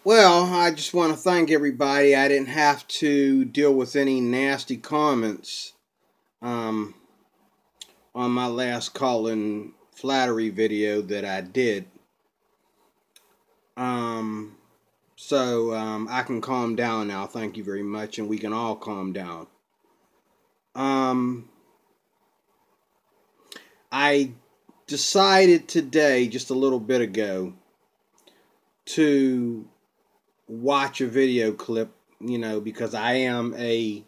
Well, I just want to thank everybody. I didn't have to deal with any nasty comments um, on my last Colin Flahery video that I did. Um, I can calm down now. Thank you very much, and we can all calm down. I decided today, just a little bit ago, to watch a video clip, because I am a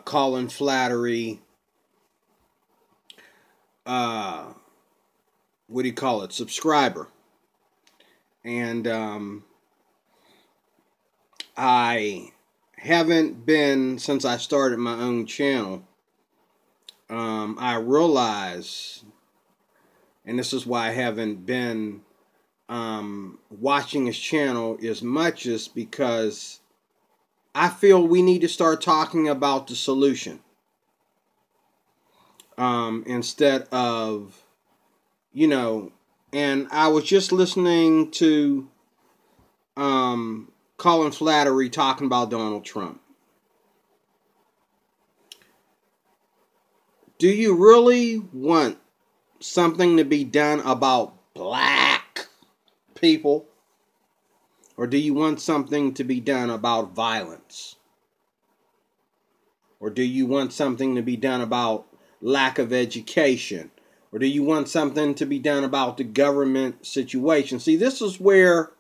Colin Flahery, subscriber. And I haven't been, since I started my own channel, I realize, and this is why I haven't been watching his channel as much, as because I feel we need to start talking about the solution instead of, and I was just listening to Colin Flahery talking about Donald Trump. Do you really want something to be done about black people? Or do you want something to be done about violence? Or do you want something to be done about lack of education? Or do you want something to be done about the government situation? See, this is where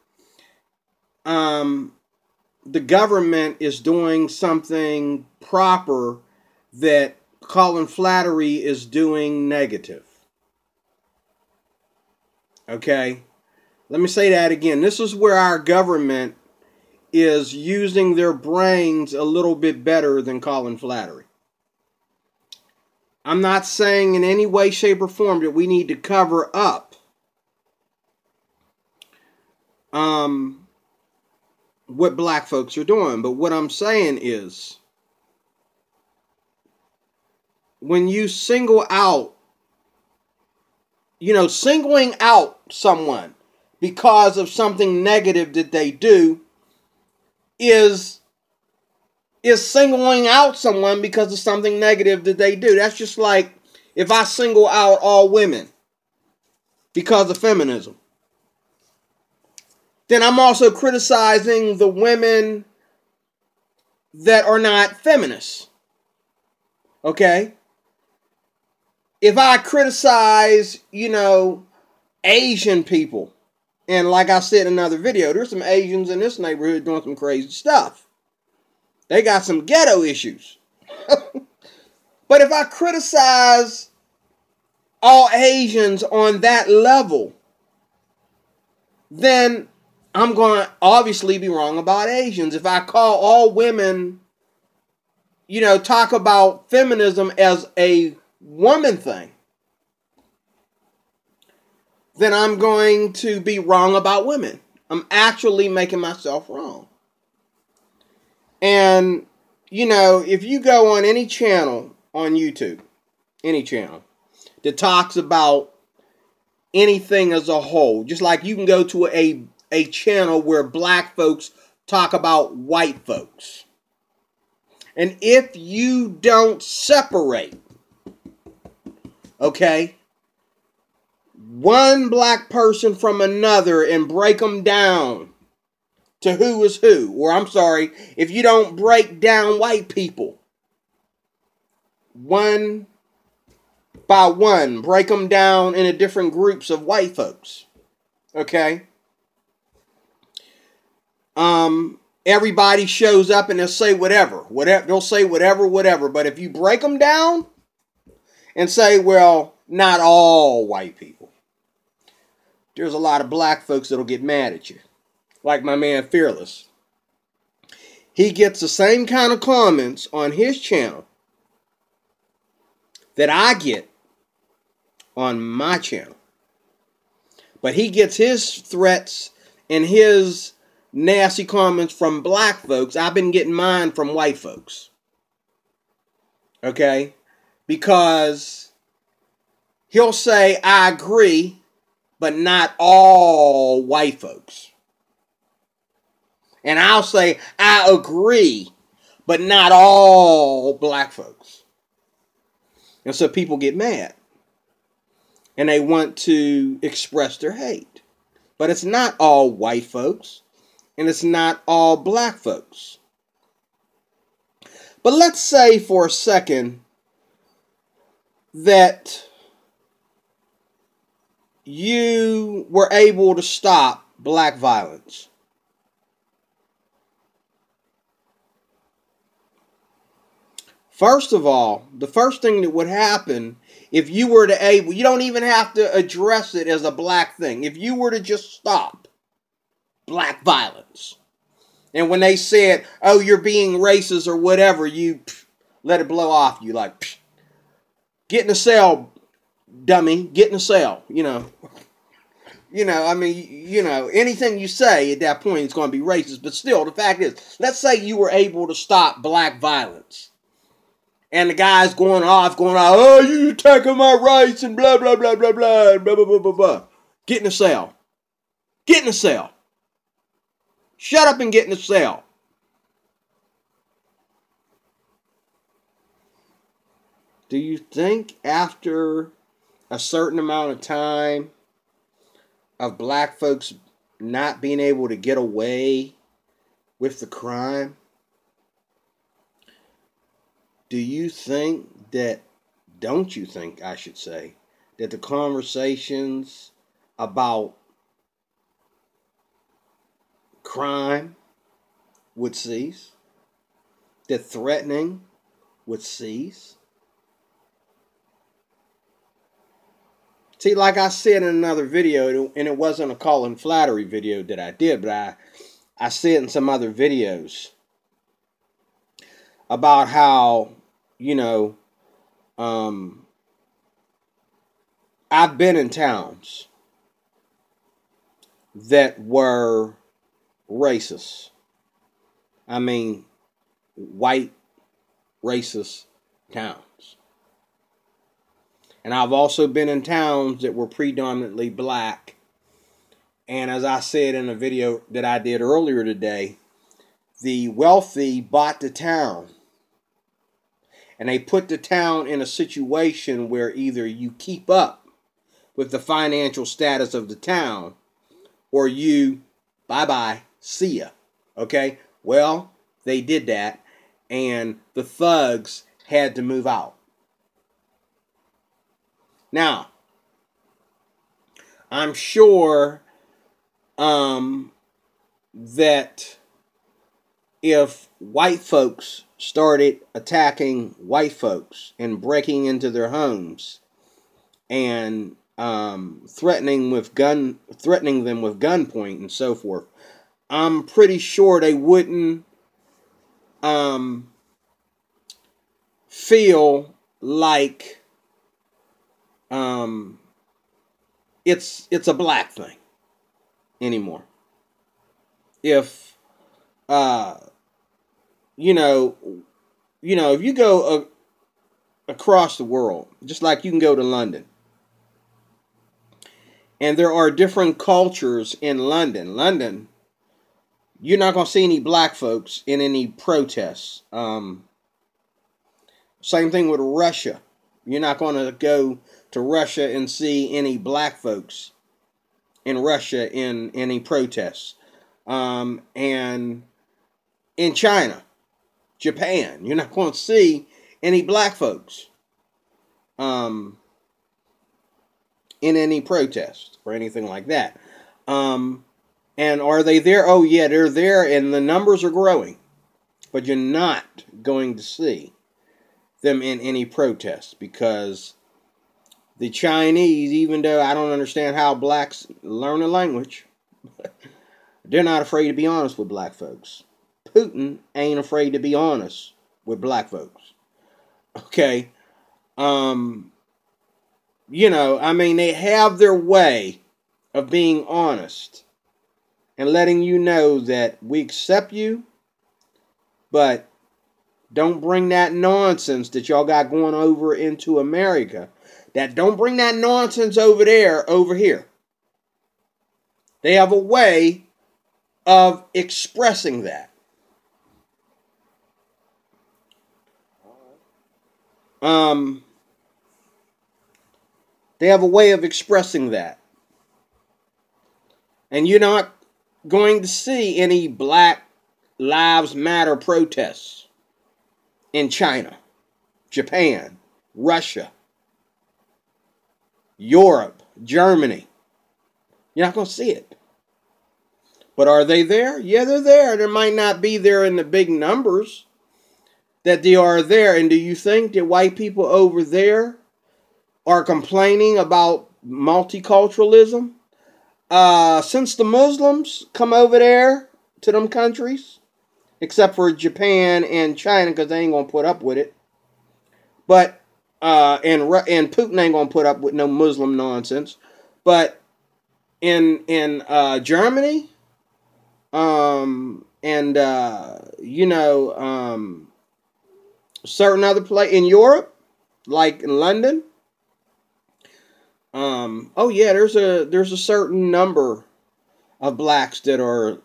the government is doing something proper that Colin Flahery is doing negative. Okay? Let me say that again. This is where our government is using their brains a little bit better than Colin Flahery. I'm not saying in any way, shape, or form that we need to cover up what black folks are doing. But what I'm saying is, when you single out, singling out someone because of something negative that they do is singling out someone because of something negative that they do. That's just like if I single out all women because of feminism. Then I'm also criticizing the women that are not feminists. Okay? If I criticize, Asian people, and like I said in another video, there's some Asians in this neighborhood doing some crazy stuff. They got some ghetto issues. But if I criticize all Asians on that level, then I'm going to obviously be wrong about Asians. If I call all women, talk about feminism as a woman thing, then I'm going to be wrong about women. I'm actually making myself wrong. And, if you go on any channel on YouTube, any channel that talks about anything as a whole, just like you can go to a channel where black folks talk about white folks. And if you don't separate, okay, one black person from another and break them down to who is who, or I'm sorry, if you don't break down white people one by one, break them down into different groups of white folks, okay? Everybody shows up and they'll say whatever. They'll say whatever. But if you break them down and say, well, not all white people, there's a lot of black folks that'll get mad at you. Like my man Fearless. He gets the same kind of comments on his channel that I get on my channel. But he gets his threats and his nasty comments from black folks. I've been getting mine from white folks. Okay? Because he'll say, I agree, but not all white folks. And I'll say, I agree, but not all black folks. And so people get mad. And they want to express their hate. But it's not all white folks. And it's not all black folks. But let's say for a second that you were able to stop black violence. First of all, the first thing that would happen if you were to you don't even have to address it as a black thing. If you were to just stop black violence. And when they said, oh, you're being racist or whatever, you let it blow off you like, get in the cell, dummy, get in the cell, you know. I mean, anything you say at that point is going to be racist. But still, the fact is, let's say you were able to stop black violence. And the guy's going off, oh, you attacking my rights and blah, blah, blah, blah, blah, blah, blah, blah, blah, blah. Get in the cell. Get in the cell. Shut up and get in the cell. Do you think after a certain amount of time of black folks not being able to get away with the crime, don't you think, I should say, that the conversations about crime would cease? That threatening would cease? See, like I said in another video, and it wasn't a Colin Flahery video that I did, but I said in some other videos about how, I've been in towns that were racist. I mean, white racist towns. And I've also been in towns that were predominantly black. And as I said in a video that I did earlier today, the wealthy bought the town. And they put the town in a situation where either you keep up with the financial status of the town, or you, bye-bye, see ya. Okay? Well, they did that, and the thugs had to move out. Now, I'm sure that if white folks started attacking white folks and breaking into their homes and threatening them with gunpoint and so forth, I'm pretty sure they wouldn't feel like it's a black thing anymore. If if you go across the world, just like you can go to London, and there are different cultures in London. London, you're not going to see any black folks in any protests. Same thing with Russia. You're not going to go to Russia and see any black folks in Russia in any protests. And in China, Japan, you're not going to see any black folks in any protest or anything like that. And are they there? Oh, yeah, they're there, and the numbers are growing. But you're not going to see them in any protests, because the Chinese, even though I don't understand how blacks learn a language, they're not afraid to be honest with black folks. Putin ain't afraid to be honest with black folks. Okay? I mean, they have their way of being honest and letting you know that we accept you, but don't bring that nonsense that y'all got going over into America. Don't bring that nonsense over here. They have a way of expressing that. They have a way of expressing that. And you're not going to see any Black Lives Matter protests in China, Japan, Russia, Europe, Germany. You're not going to see it. But are they there? Yeah, they're there. They might not be there in the big numbers that they are there. And do you think that white people over there are complaining about multiculturalism? Since the Muslims come over there to them countries, except for Japan and China, because they ain't going to put up with it. But, and Putin ain't going to put up with no Muslim nonsense. But in Germany, certain other place in Europe, like in London, oh yeah, there's a certain number of blacks that are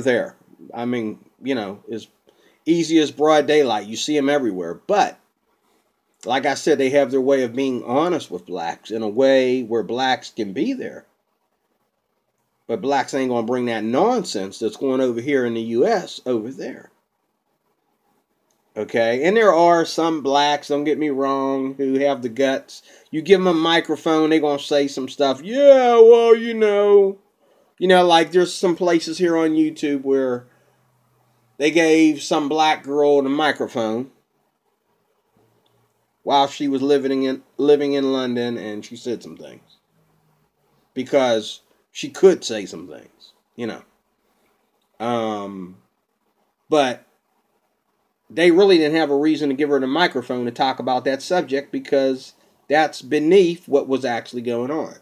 there. I mean, as easy as broad daylight. You see them everywhere. But like I said, they have their way of being honest with blacks in a way where blacks can be there. But blacks ain't going to bring that nonsense that's going over here in the U.S. over there. Okay? And there are some blacks, don't get me wrong, who have the guts. You give them a microphone, they're going to say some stuff. Yeah, well, like there's some places here on YouTube where they gave some black girl the microphone while she was living in London, and she said some things. Because she could say some things, but they really didn't have a reason to give her the microphone to talk about that subject because that's beneath what was actually going on.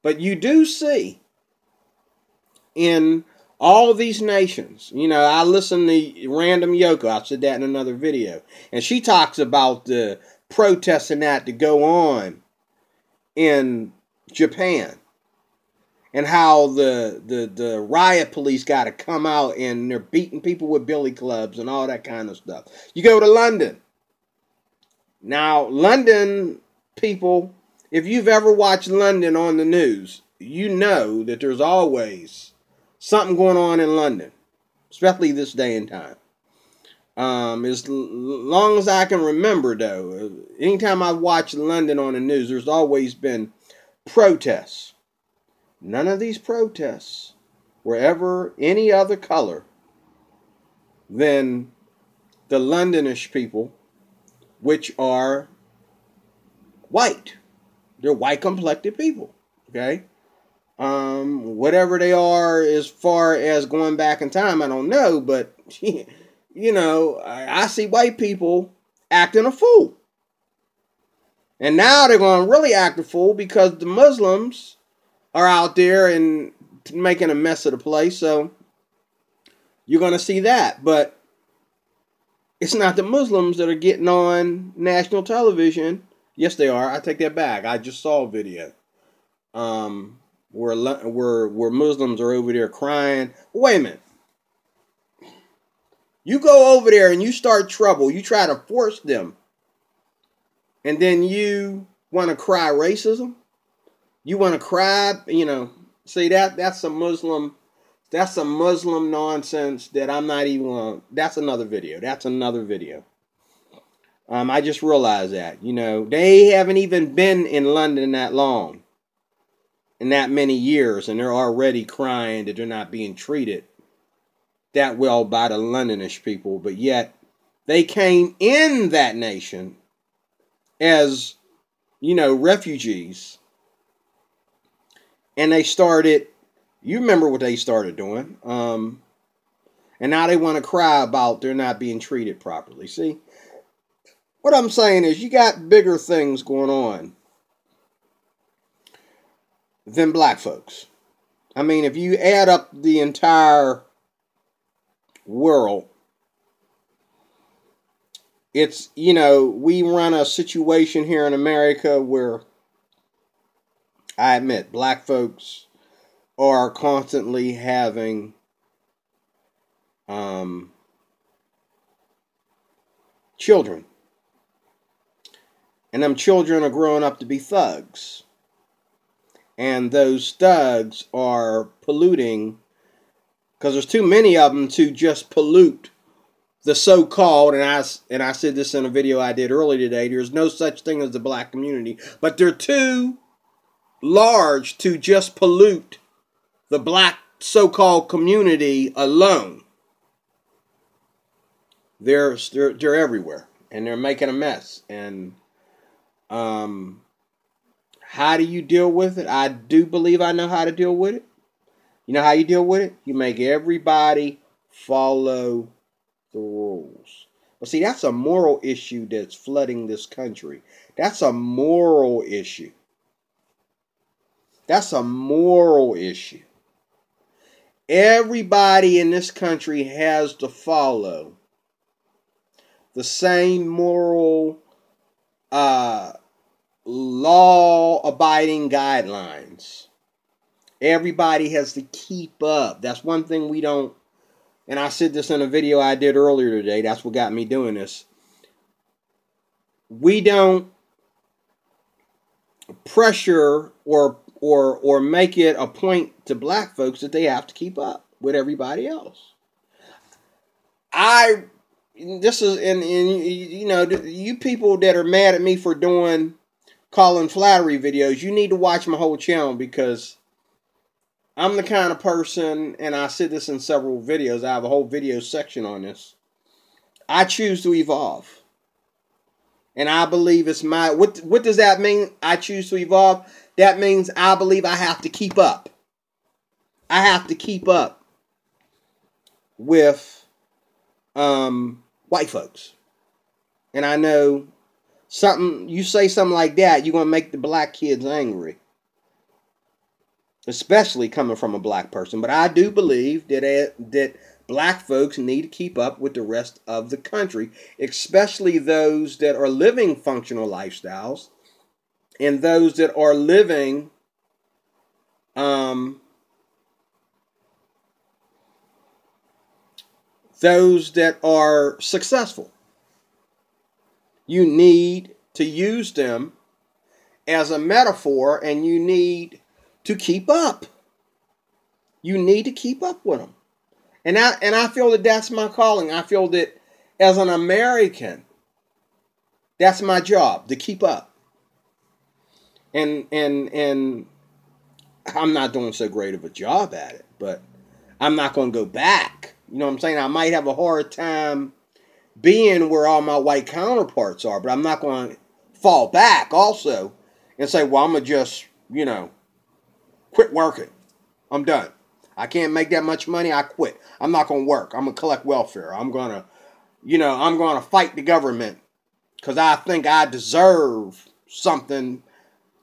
But you do see in all of these nations, I listen to Random Yoko, I said that in another video, and she talks about the protests and that to go on in Japan. And how the riot police got to come out and they're beating people with billy clubs and all that kind of stuff. You go to London. Now, London people, if you've ever watched London on the news, you know that there's always something going on in London, especially this day and time. As long as I can remember, though, anytime I've watched London on the news, there's always been protests. None of these protests were ever any other color than the Londonish people, which are white. They're white-complected people, okay? Whatever they are as far as going back in time, I don't know, but, I see white people acting a fool. And now they're going to really act a fool because the Muslims are out there and making a mess of the place, so you're going to see that. But it's not the Muslims that are getting on national television. Yes, they are. I take that back. I just saw a video where Muslims are over there crying. Wait a minute. You go over there and you start trouble. You try to force them. And then you want to cry racism? You want to cry, see that's some Muslim nonsense that I'm not even on. That's another video. I just realized that, they haven't even been in London that long, in that many years, and they're already crying that they're not being treated that well by the Londonish people, but yet they came in that nation as, refugees. And they started, you remember what they started doing. And now they want to cry about they're not being treated properly. See, what I'm saying is you got bigger things going on than black folks. I mean, if you add up the entire world, it's, we run a situation here in America where I admit, black folks are constantly having children. And them children are growing up to be thugs. And those thugs are polluting, because there's too many of them to just pollute the so-called, and I said this in a video I did earlier today, there's no such thing as the black community, but they're too large to just pollute the black so-called community alone. They're everywhere, and they're making a mess. And how do you deal with it? I do believe I know how to deal with it. You know how you deal with it? You make everybody follow the rules. But see, that's a moral issue that's flooding this country. That's a moral issue. That's a moral issue. Everybody in this country has to follow the same moral law-abiding guidelines. Everybody has to keep up. That's one thing we don't, and I said this in a video I did earlier today. That's what got me doing this. We don't pressure or make it a point to black folks that they have to keep up with everybody else. This is, and you know, you people that are mad at me for doing Colin Flahery videos, you need to watch my whole channel, because I'm the kind of person, and I said this in several videos, I have a whole video section on this. I choose to evolve. And I believe it's my, what does that mean? I choose to evolve. That means I believe I have to keep up. I have to keep up with white folks. And I know you say something like that, you're going to make the black kids angry. Especially coming from a black person. But I do believe that black folks need to keep up with the rest of the country, especially those that are living functional lifestyles and those that are living those that are successful. You need to use them as a metaphor, and you need to keep up. You need to keep up with them. And I feel that that's my calling. I feel that as an American, that's my job, to keep up. And I'm not doing so great of a job at it, but I'm not going to go back. You know what I'm saying? I might have a hard time being where all my white counterparts are, but I'm not going to fall back also and say, well, I'm going to just, you know, quit working. I'm done. I can't make that much money. I quit. I'm not going to work. I'm going to collect welfare. I'm going to, you know, I'm going to fight the government because I think I deserve something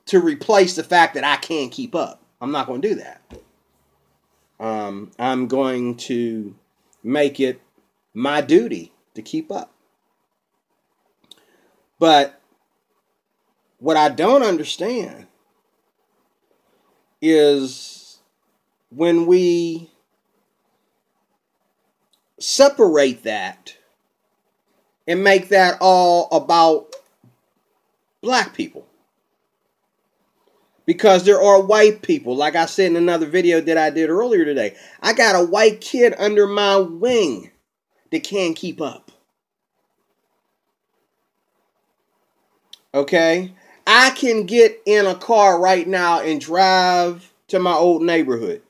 to replace the fact that I can't keep up. I'm not going to do that. I'm going to make it my duty to keep up. But what I don't understand is when we separate that and make that all about black people. Because there are white people, like I said in another video that I did earlier today. I got a white kid under my wing that can't keep up. Okay? I can get in a car right now and drive to my old neighborhood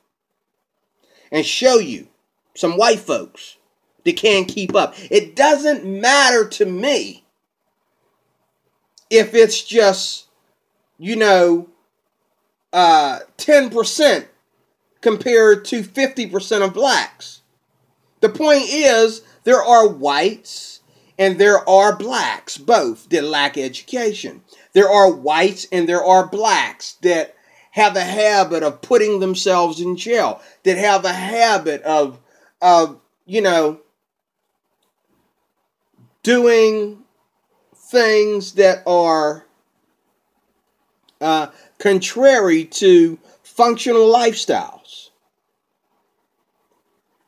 and show you some white folks that can't keep up. It doesn't matter to me if it's just, you know, 10% compared to 50% of blacks. The point is, there are whites and there are blacks, both, that lack education. There are whites and there are blacks that have a habit of putting themselves in jail, that have a habit of you know, doing things that are contrary to functional lifestyles.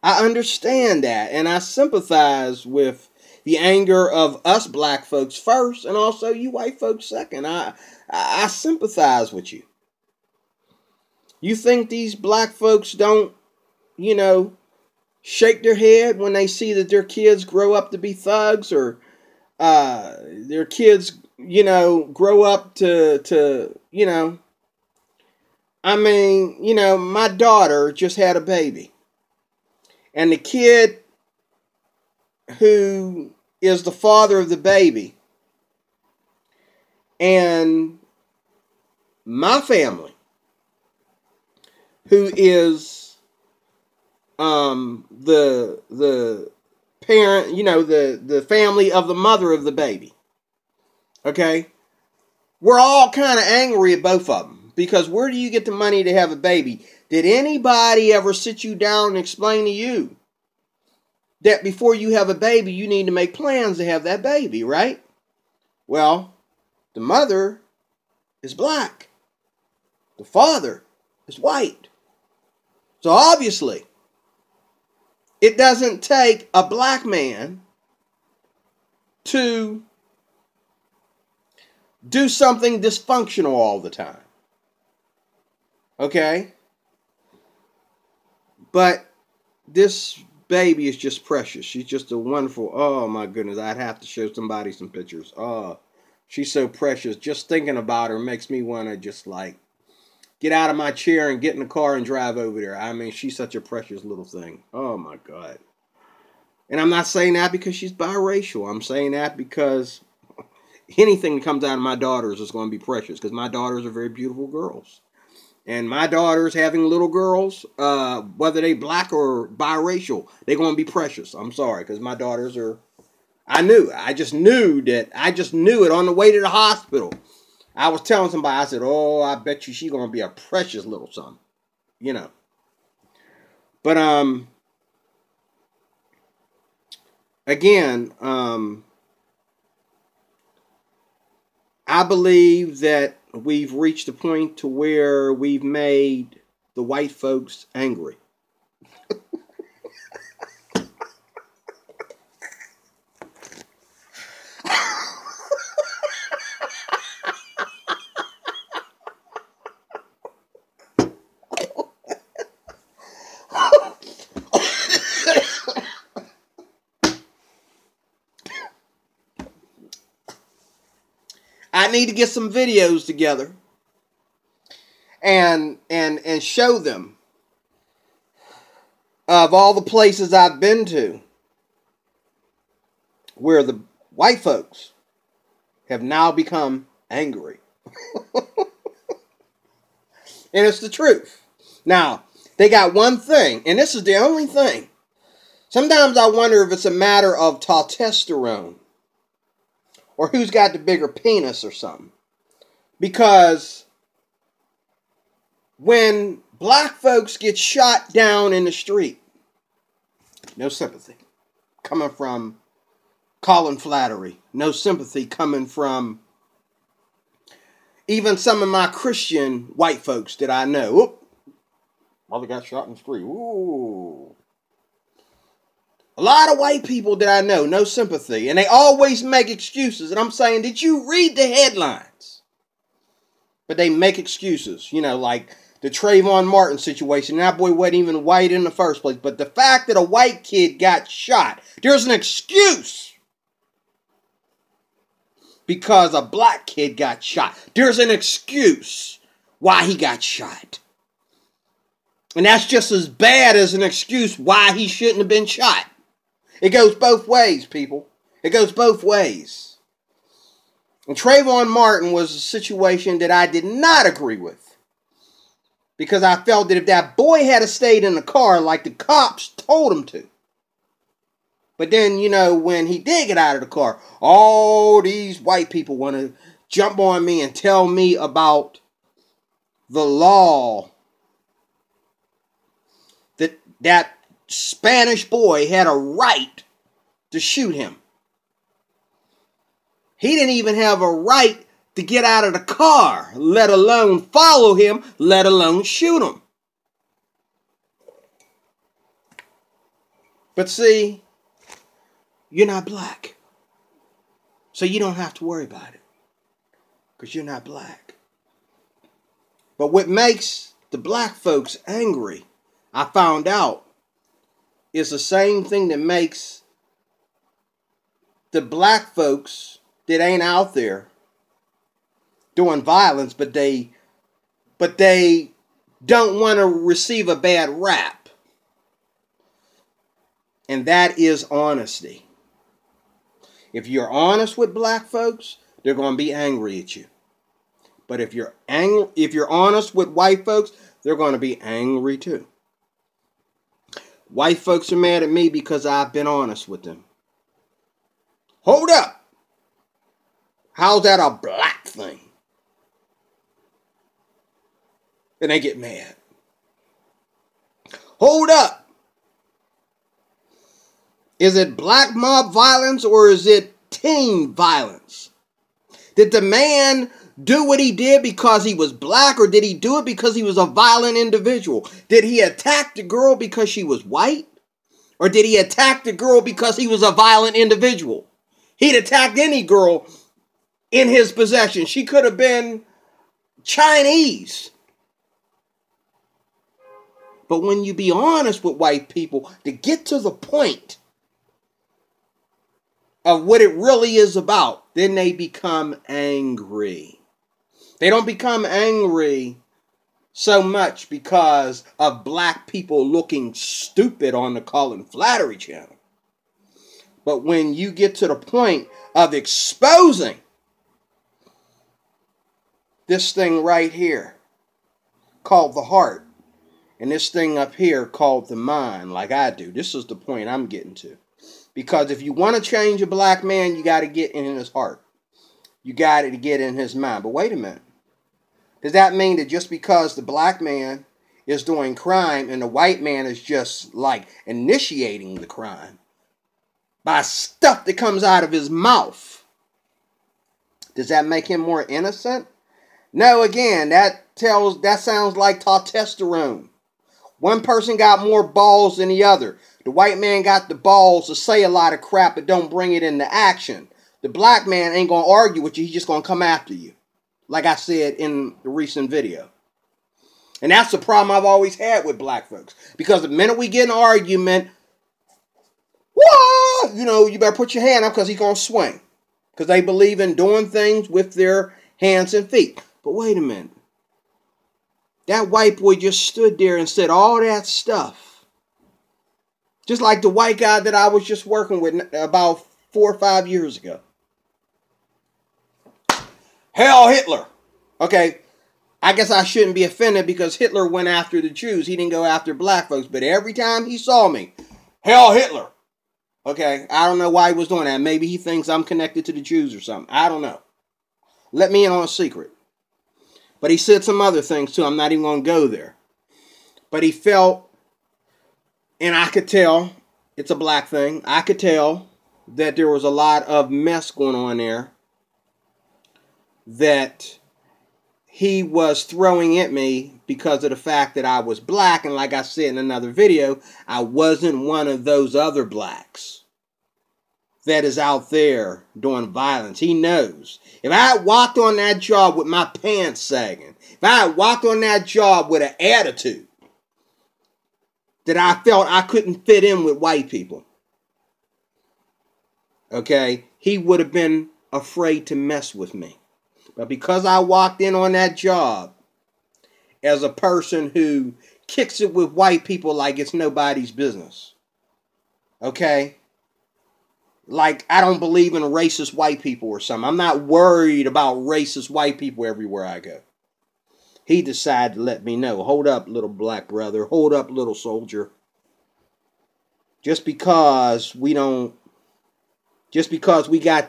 I understand that, and I sympathize with the anger of us black folks first, and also you white folks second. I sympathize with you. You think these black folks don't, you know, shake their head when they see that their kids grow up to be thugs, or their kids, you know, grow up to you know, I mean, you know, my daughter just had a baby. And the kid who is the father of the baby and my family, who is the parent, you know, the family of the mother of the baby. Okay? We're all kind of angry at both of them, because where do you get the money to have a baby? Did anybody ever sit you down and explain to you that before you have a baby, you need to make plans to have that baby, right? Well, the mother is black. The father is white. So obviously, it doesn't take a black man to do something dysfunctional all the time. Okay? But this baby is just precious. She's just a wonderful, oh my goodness, I'd have to show somebody some pictures. Oh, she's so precious. Just thinking about her makes me want to just like get out of my chair and get in the car and drive over there. I mean, she's such a precious little thing. Oh my God. And I'm not saying that because she's biracial. I'm saying that because anything that comes out of my daughters is going to be precious, because my daughters are very beautiful girls. And my daughters having little girls, whether they black or biracial, they're going to be precious. I'm sorry, because my daughters are, I just knew it on the way to the hospital. I was telling somebody, I said, oh, I bet you she's going to be a precious little son. You know. But, again, I believe that we've reached a point to where we've made the white folks angry. I need to get some videos together and show them of all the places I've been to where the white folks have now become angry. And it's the truth. Now, they got one thing, and this is the only thing. Sometimes I wonder if it's a matter of testosterone, or who's got the bigger penis or something. Because when black folks get shot down in the street, no sympathy coming from Colin Flahery. No sympathy coming from even some of my Christian white folks that I know. Oop, mother got shot in the street. Ooh. A lot of white people that I know, no sympathy. And they always make excuses. And I'm saying, did you read the headlines? But they make excuses. You know, like the Trayvon Martin situation. That boy wasn't even white in the first place. But the fact that a white kid got shot, there's an excuse. Because a black kid got shot. There's an excuse why he got shot. And that's just as bad as an excuse why he shouldn't have been shot. It goes both ways, people. It goes both ways. And Trayvon Martin was a situation that I did not agree with. Because I felt that if that boy had stayed in the car like the cops told him to. But then, you know, when he did get out of the car, all these white people want to jump on me and tell me about the law that Spanish boy had a right to shoot him. He didn't even have a right to get out of the car, let alone follow him, let alone shoot him. But see, you're not black. So you don't have to worry about it. Because you're not black. But what makes the black folks angry, I found out, is the same thing that makes the black folks that ain't out there doing violence, but they don't want to receive a bad rap. And that is honesty. If you're honest with black folks, they're going to be angry at you. But if you're honest with white folks, they're going to be angry too. White folks are mad at me because I've been honest with them. Hold up. How's that a black thing? And they get mad. Hold up. Is it black mob violence or is it teen violence? Did the man do what he did because he was black, or did he do it because he was a violent individual? Did he attack the girl because she was white? Or did he attack the girl because he was a violent individual? He'd attacked any girl in his possession. She could have been Chinese. But when you be honest with white people, to get to the point of what it really is about, then they become angry. They don't become angry so much because of black people looking stupid on the Colin Flahery channel. But when you get to the point of exposing this thing right here called the heart, and this thing up here called the mind, like I do, this is the point I'm getting to. Because if you want to change a black man, you got to get in his heart. You got to get in his mind. But wait a minute. Does that mean that just because the black man is doing crime and the white man is just like initiating the crime by stuff that comes out of his mouth, does that make him more innocent? No, again, that sounds like testosterone. One person got more balls than the other. The white man got the balls to say a lot of crap but don't bring it into action. The black man ain't going to argue with you. He's just going to come after you. Like I said in the recent video. And that's the problem I've always had with black folks. Because the minute we get in an argument, whoa, you better put your hand up because he's going to swing. Because they believe in doing things with their hands and feet. But wait a minute. That white boy just stood there and said all that stuff. Just like the white guy that I was just working with about 4 or 5 years ago. Hell, Hitler. Okay, I guess I shouldn't be offended because Hitler went after the Jews. He didn't go after black folks. But every time he saw me, hell, Hitler. Okay, I don't know why he was doing that. Maybe he thinks I'm connected to the Jews or something. I don't know. Let me in on a secret. But he said some other things too. I'm not even going to go there. But he felt, and I could tell, it's a black thing. I could tell that there was a lot of mess going on there that he was throwing at me because of the fact that I was black. And like I said in another video, I wasn't one of those other blacks that is out there doing violence. He knows. If I had walked on that job with my pants sagging, if I had walked on that job with an attitude that I felt I couldn't fit in with white people, okay, he would have been afraid to mess with me. But because I walked in on that job as a person who kicks it with white people like it's nobody's business, okay, like I don't believe in racist white people or something. I'm not worried about racist white people everywhere I go. He decided to let me know, hold up, little black brother, hold up, little soldier. Just because we got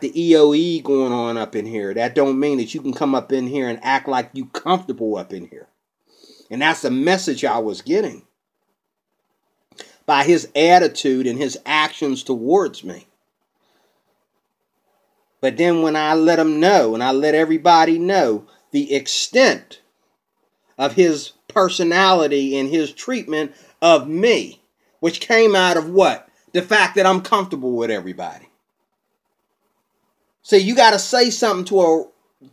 the EOE going on up in here, that don't mean that you can come up in here and act like you comfortable up in here. And that's the message I was getting by his attitude and his actions towards me. But then when I let him know, and I let everybody know the extent of his personality and his treatment of me, which came out of what? the fact that I'm comfortable with everybody. See, you got to say something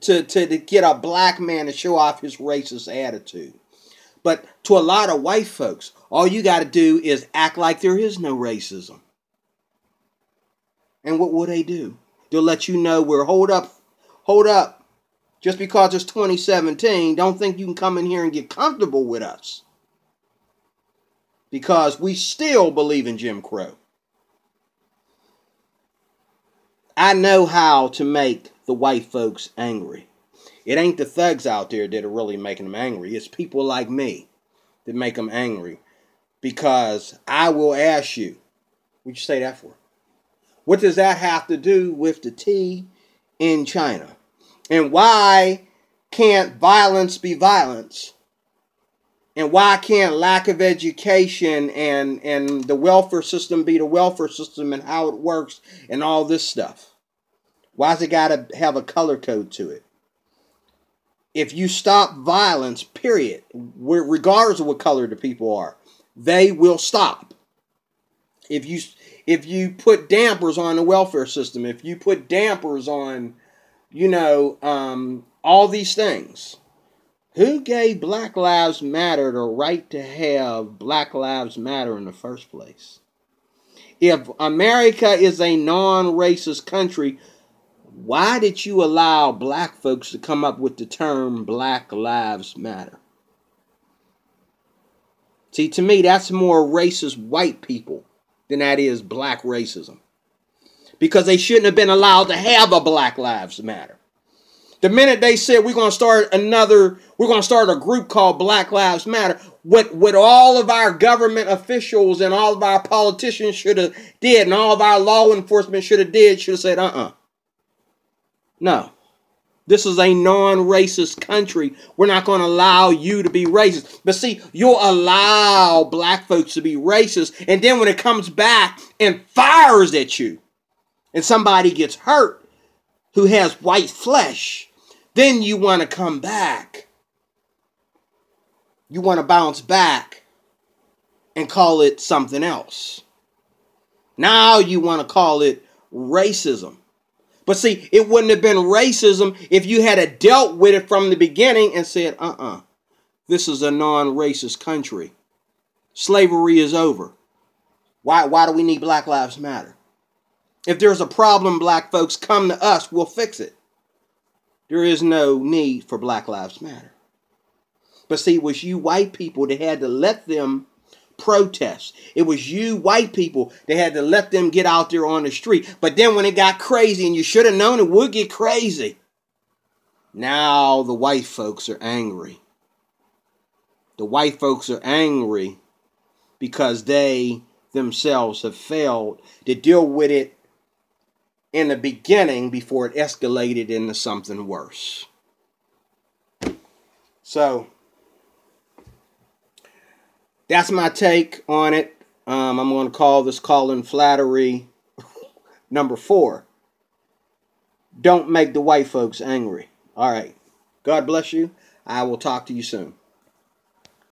to get a black man to show off his racist attitude. But to a lot of white folks, all you got to do is act like there is no racism. And what will they do? They'll let you know hold up. Just because it's 2017, don't think you can come in here and get comfortable with us. Because we still believe in Jim Crow. I know how to make the white folks angry. It ain't the thugs out there that are really making them angry. It's people like me that make them angry. Because I will ask you, what'd you say that for? What does that have to do with the tea in China? And why can't violence be violence? And why can't lack of education and the welfare system be the welfare system and how it works and all this stuff? Why's it got to have a color code to it? If you stop violence, period, regardless of what color the people are, they will stop. If you put dampers on the welfare system, if you put dampers on, all these things. Who gave Black Lives Matter the right to have Black Lives Matter in the first place? If America is a non-racist country, why did you allow black folks to come up with the term Black Lives Matter? See, to me, that's more racist white people than that is black racism. Because they shouldn't have been allowed to have a Black Lives Matter. The minute they said we're going to start a group called Black Lives Matter, what all of our government officials and all of our politicians should have did and all of our law enforcement should have said, no. This is a non-racist country. We're not going to allow you to be racist. But see, you'll allow black folks to be racist, and then when it comes back and fires at you, and somebody gets hurt who has white flesh, then you want to come back. You want to bounce back and call it something else. Now you want to call it racism. But see, it wouldn't have been racism if you had dealt with it from the beginning and said, this is a non-racist country. Slavery is over. Why do we need Black Lives Matter? If there's a problem, black folks, come to us, we'll fix it. There is no need for Black Lives Matter. But see, it was you white people that had to let them protest. It was you white people that had to let them get out there on the street. But then when it got crazy, and you should have known it would get crazy, now the white folks are angry. The white folks are angry because they themselves have failed to deal with it in the beginning before it escalated into something worse. So that's my take on it. I'm going to call this Colin Flahery number 4. Don't make the white folks angry. All right. God bless you. I will talk to you soon.